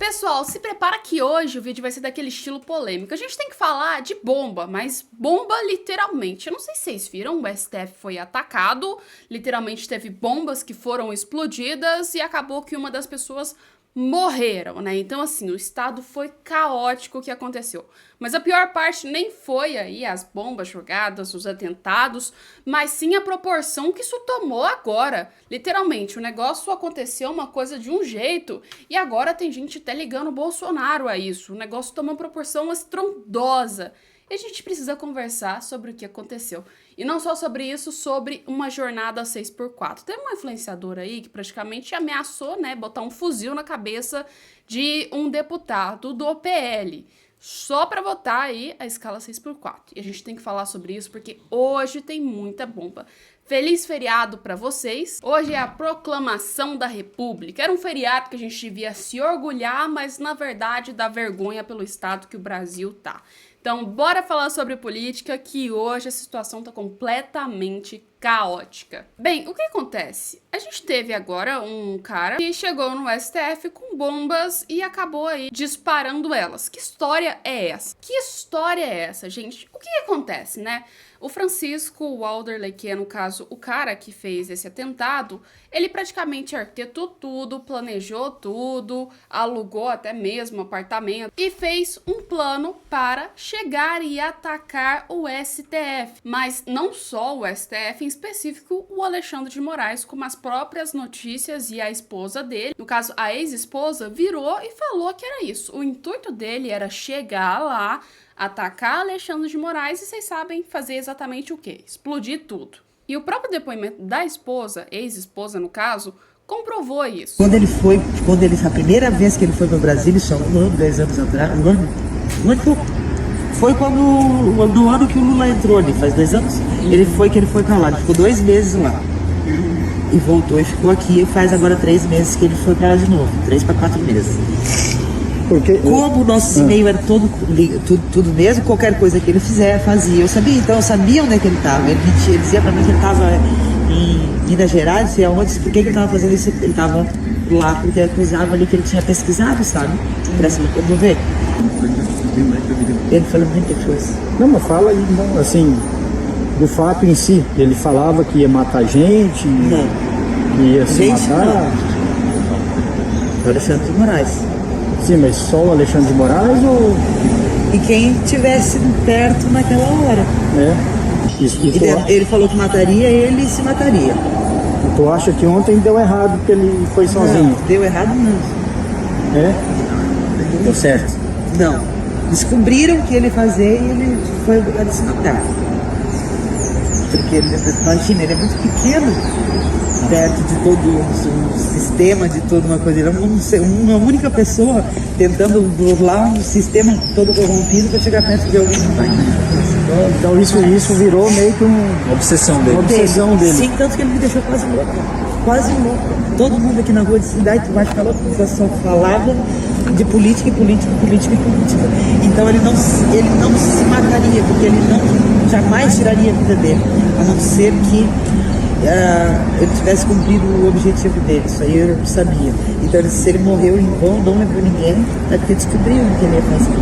Pessoal, se prepara que hoje o vídeo vai ser daquele estilo polêmico. A gente tem que falar de bomba, mas bomba literalmente. Eu não sei se vocês viram, o STF foi atacado, literalmente teve bombas que foram explodidas e acabou que uma das pessoas morreram, né? Então, assim, o estado foi caótico o que aconteceu. Mas a pior parte nem foi aí as bombas jogadas, os atentados, mas sim a proporção que isso tomou agora. Literalmente, o negócio aconteceu uma coisa de um jeito e agora tem gente até ligando o Bolsonaro a isso. O negócio tomou uma proporção estrondosa. E a gente precisa conversar sobre o que aconteceu. E não só sobre isso, sobre uma jornada 6x4. Teve uma influenciadora aí que praticamente ameaçou, né, botar um fuzil na cabeça de um deputado do PL. Só para votar aí a escala 6x4. E a gente tem que falar sobre isso porque hoje tem muita bomba. Feliz feriado para vocês. Hoje é a proclamação da República. Era um feriado que a gente devia se orgulhar, mas na verdade dá vergonha pelo estado que o Brasil tá. Então, bora falar sobre política, que hoje a situação tá completamente caótica. Bem, o que acontece? A gente teve agora um cara que chegou no STF com bombas e acabou aí disparando elas. Que história é essa? Que história é essa, gente? O que acontece, né? O Francisco Walderley, que é, no caso, o cara que fez esse atentado, ele praticamente arquitetou tudo, planejou tudo, alugou até mesmo apartamento e fez um plano para chegar e atacar o STF. Mas não só o STF, em específico o Alexandre de Moraes, como as próprias notícias e a esposa dele, no caso a ex-esposa, virou e falou que era isso. O intuito dele era chegar lá, atacar Alexandre de Moraes e vocês sabem fazer exatamente o quê? Explodir tudo. E o próprio depoimento da esposa, ex-esposa no caso, comprovou isso. A primeira vez que ele foi para o Brasil, isso há 1 ano, 2 anos atrás, foi no ano que o Lula entrou ali, faz 2 anos, ele foi para lá, ele ficou 2 meses lá. E voltou e ficou aqui, e faz agora 3 meses que ele foi para lá de novo, 3 para 4 meses. Porque como o nosso e-mail era tudo mesmo, qualquer coisa que ele fizer, fazia. Eu sabia onde é que ele estava. Ele dizia pra mim que ele estava em Minas Gerais, não sei aonde. Por que ele estava fazendo isso? Ele estava lá porque acusavam ali que ele tinha pesquisado, sabe? Parece que eu vou ver. Ele falou muita coisa. Não, mas fala aí, não, assim, do fato em si. Ele falava que ia matar gente, que ia se matar. Alexandre de Moraes. Sim, mas só o Alexandre de Moraes ou... E quem estivesse perto naquela hora. Ele falou que mataria, ele se mataria. E tu acha que ontem deu errado porque ele foi sozinho? Não, deu errado não. Deu certo? Não. Descobriram o que ele ia fazer e ele foi obrigado a se matar. Porque imagina, ele é muito pequeno perto de todo um sistema, de toda uma coisa. Ele é uma única pessoa tentando burlar um sistema todo corrompido para chegar perto de alguém que vai. Então isso virou meio que uma obsessão dele. Sim, tanto que ele me deixou quase louco. Quase louco. Todo mundo aqui na rua de cidade, tu vai ficar louco, porque só falava de política. Então ele não se mataria, porque ele jamais tiraria a vida dele, a não ser que ele tivesse cumprido o objetivo dele. Isso aí eu sabia. Então se ele morreu em vão, não lembrou ninguém, é porque descobriram o que ele ia fazer.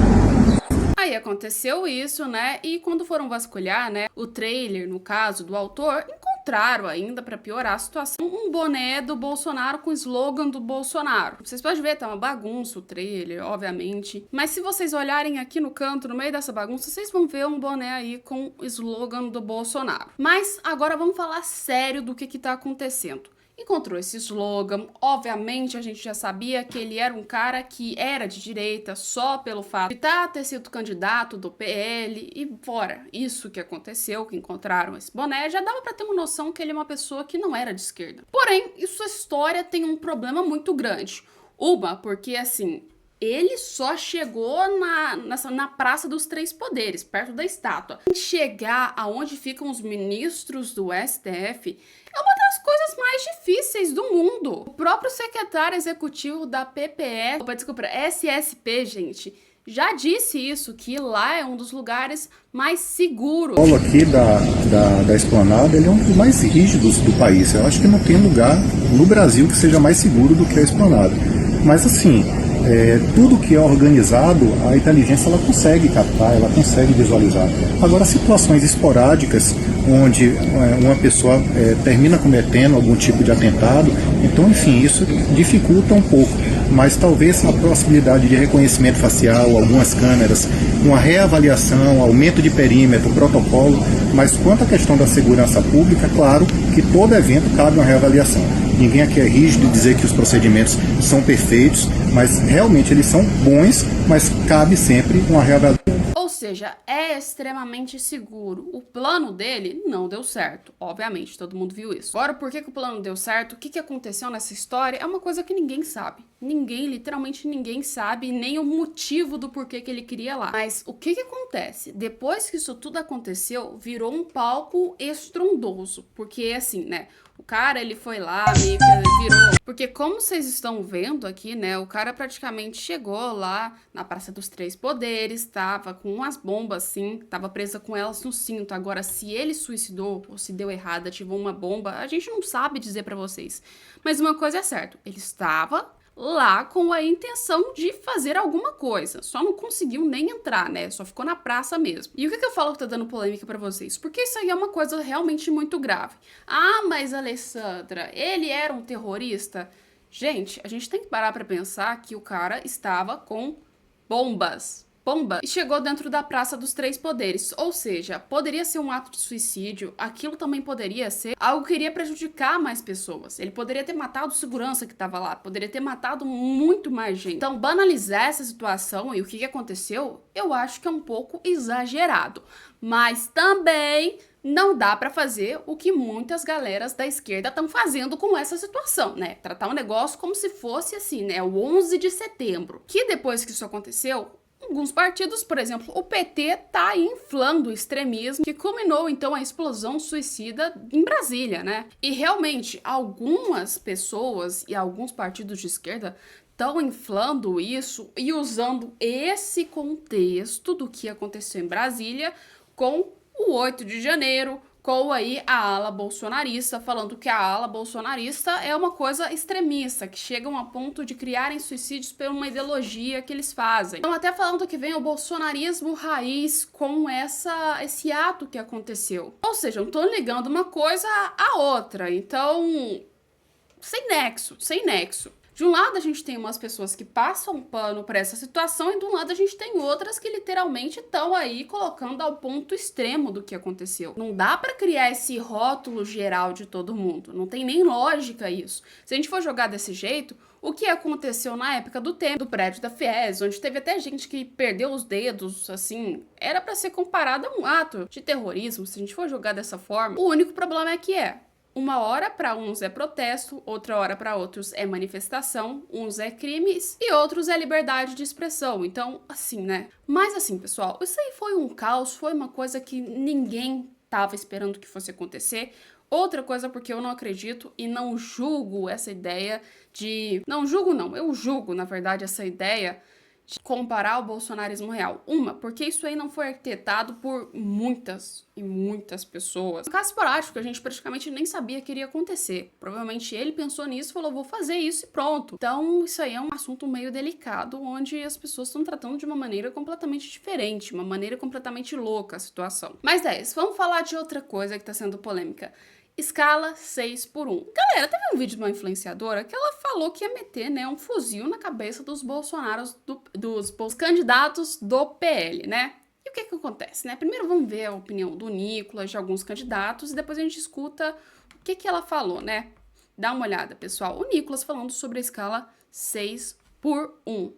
Aí aconteceu isso, né? E quando foram vasculhar, né, o trailer, no caso, do autor, encontraram ainda, pra piorar a situação, um boné do Bolsonaro com o slogan do Bolsonaro. Vocês podem ver, tá uma bagunça o trailer, obviamente. Mas se vocês olharem aqui no canto, no meio dessa bagunça, vocês vão ver um boné aí com o slogan do Bolsonaro. Mas agora vamos falar sério do que tá acontecendo. Encontrou esse slogan, obviamente a gente já sabia que ele era um cara que era de direita só pelo fato de ter sido candidato do PL e fora isso que aconteceu, que encontraram esse boné, já dava pra ter uma noção que ele é uma pessoa que não era de esquerda. Porém, sua história tem um problema muito grande. Porque assim, ele só chegou na Praça dos Três Poderes, perto da estátua. Chegar aonde ficam os ministros do STF é uma das coisas mais difíceis do mundo. O próprio secretário executivo da SSP, gente, já disse isso, que lá é um dos lugares mais seguros. O polo aqui da Esplanada, ele é um dos mais rígidos do país. Eu acho que não tem lugar no Brasil que seja mais seguro do que a Esplanada. Mas assim, tudo que é organizado, a inteligência ela consegue captar, ela consegue visualizar. Agora, situações esporádicas, onde uma pessoa termina cometendo algum tipo de atentado, então, enfim, isso dificulta um pouco. Mas talvez a possibilidade de reconhecimento facial, algumas câmeras, uma reavaliação, aumento de perímetro, protocolo, mas quanto à questão da segurança pública, claro que todo evento cabe uma reavaliação. Ninguém aqui é rígido de dizer que os procedimentos são perfeitos, mas realmente eles são bons, mas cabe sempre uma reavaliação. Ou seja, é extremamente seguro. O plano dele não deu certo. Obviamente, todo mundo viu isso. Agora, por que o plano deu certo? O que aconteceu nessa história? É uma coisa que ninguém sabe. Ninguém, literalmente ninguém sabe, nem o motivo do porquê que ele queria lá. Mas o que acontece? Depois que isso tudo aconteceu, virou um palco estrondoso. Porque, assim, né? O cara, ele foi lá, meio que virou... Porque como vocês estão vendo aqui, né? O cara praticamente chegou lá na Praça dos Três Poderes, tava com umas bombas, assim, tava presa com elas no cinto. Agora, se ele suicidou ou se deu errado, ativou uma bomba, a gente não sabe dizer pra vocês. Mas uma coisa é certa, ele estava lá com a intenção de fazer alguma coisa. Só não conseguiu nem entrar, né? Só ficou na praça mesmo. E o que eu falo que tá dando polêmica pra vocês? Porque isso aí é uma coisa realmente muito grave. Ah, mas Alessandra, ele era um terrorista? Gente, a gente tem que parar pra pensar que o cara estava com bombas. E chegou dentro da Praça dos Três Poderes, ou seja, poderia ser um ato de suicídio, aquilo também poderia ser algo que iria prejudicar mais pessoas. Ele poderia ter matado o segurança que estava lá, poderia ter matado muito mais gente. Então, banalizar essa situação e o que aconteceu, eu acho que é um pouco exagerado. Mas também não dá pra fazer o que muitas galeras da esquerda estão fazendo com essa situação, né? Tratar o negócio como se fosse assim, né? O 11 de setembro. Que depois que isso aconteceu, alguns partidos, por exemplo, o PT tá inflando o extremismo, que culminou então a explosão suicida em Brasília, né? E realmente, algumas pessoas e alguns partidos de esquerda estão inflando isso e usando esse contexto do que aconteceu em Brasília com o 8 de janeiro, com aí a ala bolsonarista, falando que a ala bolsonarista é uma coisa extremista, que chegam a ponto de criarem suicídios por uma ideologia que eles fazem. Então até falando que vem o bolsonarismo raiz com esse ato que aconteceu. Ou seja, não tô ligando uma coisa à outra, então sem nexo. De um lado, a gente tem umas pessoas que passam pano para essa situação e do lado a gente tem outras que literalmente estão aí colocando ao ponto extremo do que aconteceu. Não dá para criar esse rótulo geral de todo mundo. Não tem nem lógica isso. Se a gente for jogar desse jeito, o que aconteceu na época do Temer, do prédio da Fies, onde teve até gente que perdeu os dedos, assim, era para ser comparado a um ato de terrorismo, se a gente for jogar dessa forma. O único problema é que uma hora para uns é protesto, outra hora para outros é manifestação, uns é crimes e outros é liberdade de expressão. Então, assim, né? Mas assim, pessoal, isso aí foi um caos, foi uma coisa que ninguém tava esperando que fosse acontecer. Outra coisa porque eu não acredito e não julgo essa ideia de... Não julgo não, eu julgo, na verdade, essa ideia de comparar o bolsonarismo real. Porque isso aí não foi arquitetado por muitas e muitas pessoas. Um caso esporádico que a gente praticamente nem sabia que iria acontecer. Provavelmente ele pensou nisso e falou, vou fazer isso e pronto. Então isso aí é um assunto meio delicado, onde as pessoas estão tratando de uma maneira completamente diferente, uma maneira completamente louca a situação. Mas vamos falar de outra coisa que tá sendo polêmica. Escala 6x1. Galera, teve um vídeo de uma influenciadora que ela falou que ia meter, né, um fuzil na cabeça dos bolsonaros, dos candidatos do PL, né? E o que acontece, né? Primeiro vamos ver a opinião do Nicolas, de alguns candidatos, e depois a gente escuta o que ela falou, né? Dá uma olhada, pessoal. O Nicolas falando sobre a escala 6x1.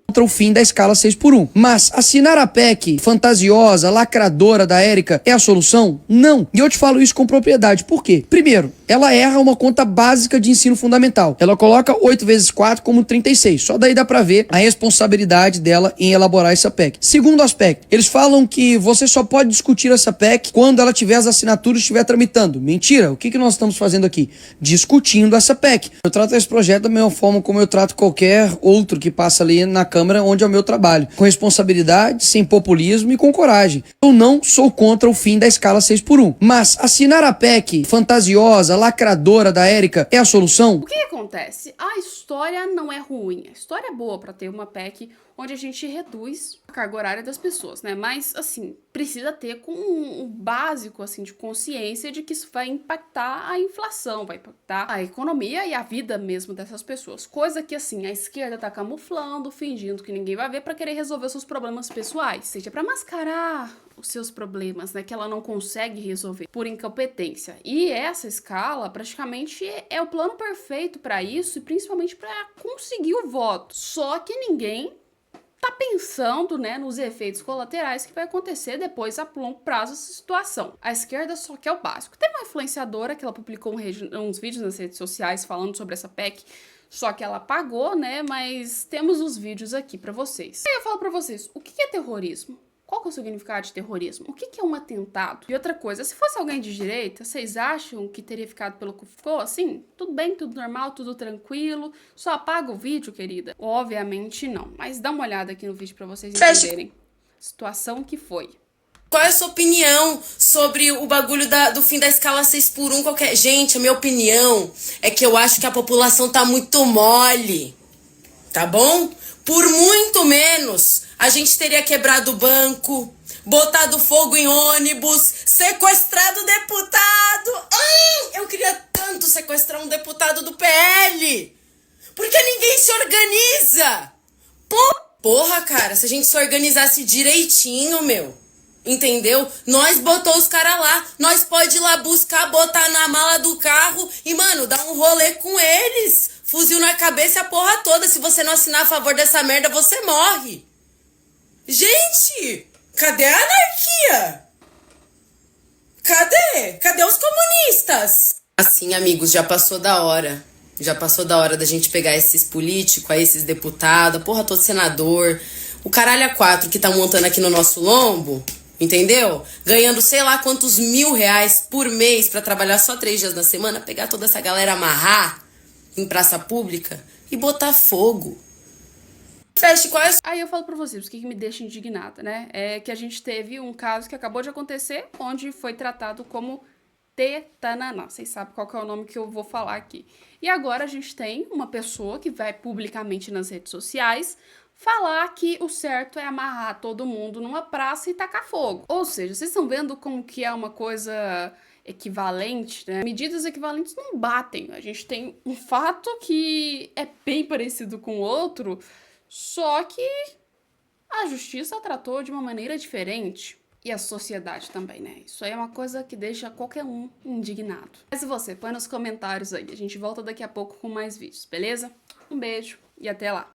Contra o fim da escala 6x1. Mas assinar a PEC fantasiosa, lacradora da Érica é a solução? Não. E eu te falo isso com propriedade. Por quê? Primeiro, ela erra uma conta básica de ensino fundamental. Ela coloca 8 vezes 4 como 36. Só daí dá pra ver a responsabilidade dela em elaborar essa PEC. Segundo aspecto, eles falam que você só pode discutir essa PEC quando ela tiver as assinaturas e estiver tramitando. Mentira. O que nós estamos fazendo aqui? Discutindo essa PEC. Eu trato esse projeto da mesma forma como eu trato qualquer outro que que passa ali na Câmara onde é o meu trabalho. Com responsabilidade, sem populismo e com coragem. Eu não sou contra o fim da escala 6x1. Mas assinar a PEC fantasiosa, lacradora da Érica é a solução? O que acontece? A história não é ruim. A história é boa pra ter uma PEC onde a gente reduz a carga horária das pessoas, né? Mas, assim, precisa ter com um básico, assim, de consciência de que isso vai impactar a inflação, vai impactar a economia e a vida mesmo dessas pessoas. Coisa que, assim, a esquerda tá camuflando, fingindo que ninguém vai ver pra querer resolver os seus problemas pessoais. Seja pra mascarar os seus problemas, né, que ela não consegue resolver por incompetência. E essa escala praticamente é o plano perfeito para isso e principalmente para conseguir o voto. Só que ninguém tá pensando, né, nos efeitos colaterais que vai acontecer depois a longo prazo dessa situação. A esquerda só quer o básico. Tem uma influenciadora que ela publicou uns vídeos nas redes sociais falando sobre essa PEC, só que ela apagou, né, mas temos os vídeos aqui pra vocês. Aí eu falo pra vocês, o que é terrorismo? Qual que é o significado de terrorismo? O que é um atentado? E outra coisa, se fosse alguém de direita, vocês acham que teria ficado pelo que ficou assim? Tudo bem, tudo normal, tudo tranquilo, só apaga o vídeo, querida? Obviamente não, mas dá uma olhada aqui no vídeo pra vocês entenderem a situação que foi. Qual é a sua opinião sobre o bagulho do fim da escala 6x1 qualquer... Gente, a minha opinião é que eu acho que a população tá muito mole, tá bom? Por muito menos, a gente teria quebrado o banco, botado fogo em ônibus, sequestrado deputado. Eu queria tanto sequestrar um deputado do PL. Porque ninguém se organiza. Porra, cara, se a gente se organizasse direitinho, meu. Entendeu? Nós botou os caras lá, nós pode ir lá buscar, botar na mala do carro e, mano, dar um rolê com eles. Fuzil na cabeça e a porra toda. Se você não assinar a favor dessa merda, você morre. Gente, cadê a anarquia? Cadê os comunistas? Assim, amigos, já passou da hora. Já passou da hora da gente pegar esses políticos, esses deputados, a porra toda senador, o caralho a quatro que tá montando aqui no nosso lombo, entendeu? Ganhando sei lá quantos R$1.000 por mês pra trabalhar só 3 dias na semana, pegar toda essa galera, amarrar em praça pública e botar fogo. Aí eu falo pra vocês, o que me deixa indignada, né? É que a gente teve um caso que acabou de acontecer, onde foi tratado como tetananã. Vocês sabem qual que é o nome que eu vou falar aqui. E agora a gente tem uma pessoa que vai publicamente nas redes sociais falar que o certo é amarrar todo mundo numa praça e tacar fogo. Ou seja, vocês estão vendo como que é uma coisa equivalente, né? Medidas equivalentes não batem. A gente tem um fato que é bem parecido com o outro, só que a justiça tratou de uma maneira diferente. E a sociedade também, né? Isso aí é uma coisa que deixa qualquer um indignado. Mas e você? Põe nos comentários aí. A gente volta daqui a pouco com mais vídeos, beleza? Um beijo e até lá!